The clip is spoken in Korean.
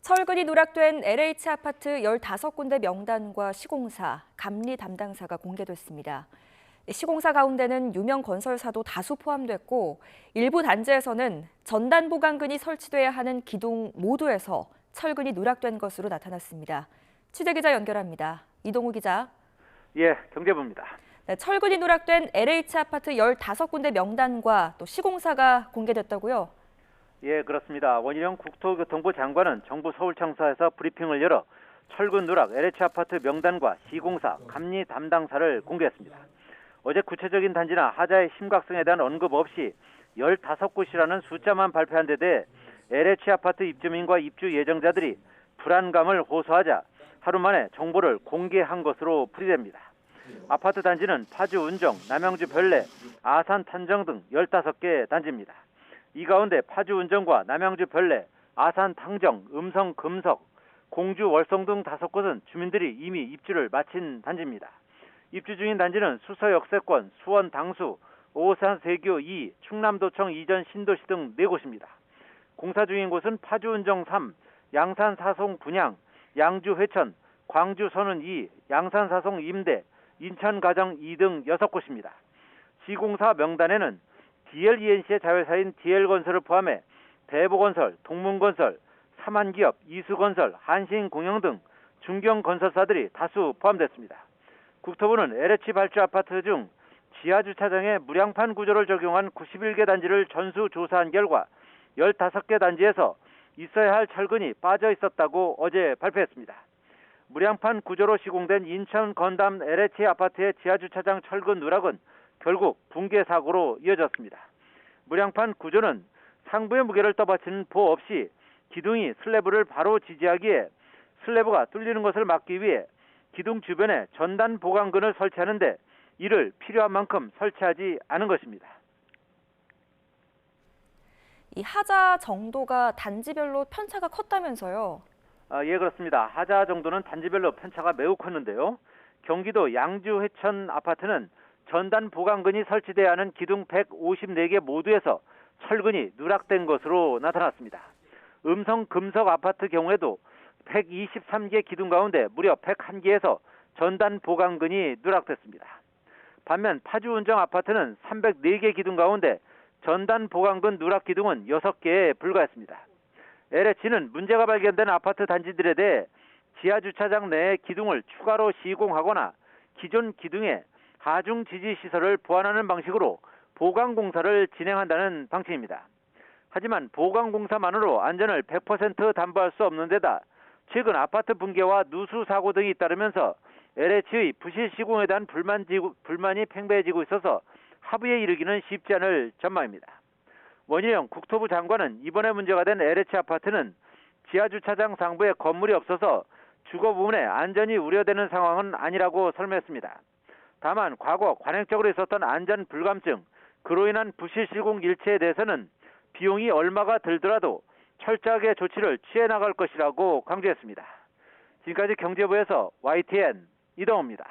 철근이 누락된 LH 아파트 15군데 명단과 시공사, 감리 담당사가 공개됐습니다. 시공사 가운데는 유명 건설사도 다수 포함됐고 일부 단지에서는 전단 보강근이 설치돼야 하는 기둥 모두에서 철근이 누락된 것으로 나타났습니다. 취재기자 연결합니다. 이동우 기자. 예, 경제부입니다. 네, 철근이 누락된 LH 아파트 15군데 명단과 또 시공사가 공개됐다고요? 예, 그렇습니다. 원희룡 국토교통부 장관은 정부 서울청사에서 브리핑을 열어 철근 누락 LH 아파트 명단과 시공사, 감리 담당사를 공개했습니다. 어제 구체적인 단지나 하자의 심각성에 대한 언급 없이 15곳이라는 숫자만 발표한 데 대해 LH 아파트 입주민과 입주 예정자들이 불안감을 호소하자 하루 만에 정보를 공개한 것으로 풀이됩니다. 아파트 단지는 파주 운정, 남양주 별내, 아산 탄정 등 15개 단지입니다. 이 가운데 파주 운정과 남양주 별내, 아산 탕정, 음성 금석, 공주 월성 등 5곳은 주민들이 이미 입주를 마친 단지입니다. 입주 중인 단지는 수서 역세권, 수원 당수, 오산 세교 2, 충남도청 이전 신도시 등 4곳입니다. 공사 중인 곳은 파주 운정 3, 양산 사송 분양, 양주 회천, 광주 선운 2, 양산 사송 임대, 인천 가정 2 등 6곳입니다. 시공사 명단에는 DLENC의 자회사인 DL건설을 포함해 대보건설, 동문건설, 삼한기업, 이수건설, 한신공영 등 중견건설사들이 다수 포함됐습니다. 국토부는 LH 발주 아파트 중 지하주차장에 무량판 구조를 적용한 91개 단지를 전수조사한 결과 15개 단지에서 있어야 할 철근이 빠져 있었다고 어제 발표했습니다. 무량판 구조로 시공된 인천 건담 LH 아파트의 지하주차장 철근 누락은 결국 붕괴 사고로 이어졌습니다. 무량판 구조는 상부의 무게를 떠받치는 보 없이 기둥이 슬래브를 바로 지지하기에 슬래브가 뚫리는 것을 막기 위해 기둥 주변에 전단 보강근을 설치하는데 이를 필요한 만큼 설치하지 않은 것입니다. 이 하자 정도가 단지별로 편차가 컸다면서요? 예, 그렇습니다. 하자 정도는 단지별로 편차가 매우 컸는데요. 경기도 양주 회천 아파트는 전단 보강근이 설치돼야 하는 기둥 154개 모두에서 철근이 누락된 것으로 나타났습니다. 음성 금석 아파트 경우에도 123개 기둥 가운데 무려 101개에서 전단 보강근이 누락됐습니다. 반면 파주 운정 아파트는 304개 기둥 가운데 전단 보강근 누락 기둥은 6개에 불과했습니다. LH는 문제가 발견된 아파트 단지들에 대해 지하주차장 내에 기둥을 추가로 시공하거나 기존 기둥에 하중 지지 시설을 보완하는 방식으로 보강 공사를 진행한다는 방침입니다. 하지만 보강 공사만으로 안전을 100% 담보할 수 없는 데다 최근 아파트 붕괴와 누수 사고 등이 잇따르면서 LH의 부실 시공에 대한 불만이 팽배해지고 있어서 합의에 이르기는 쉽지 않을 전망입니다. 원희룡 국토부 장관은 이번에 문제가 된 LH 아파트는 지하주차장 상부에 건물이 없어서 주거 부분에 안전이 우려되는 상황은 아니라고 설명했습니다. 다만 과거 관행적으로 있었던 안전 불감증, 그로 인한 부실 시공 일체에 대해서는 비용이 얼마가 들더라도 철저하게 조치를 취해 나갈 것이라고 강조했습니다. 지금까지 경제부에서 YTN 이동호입니다.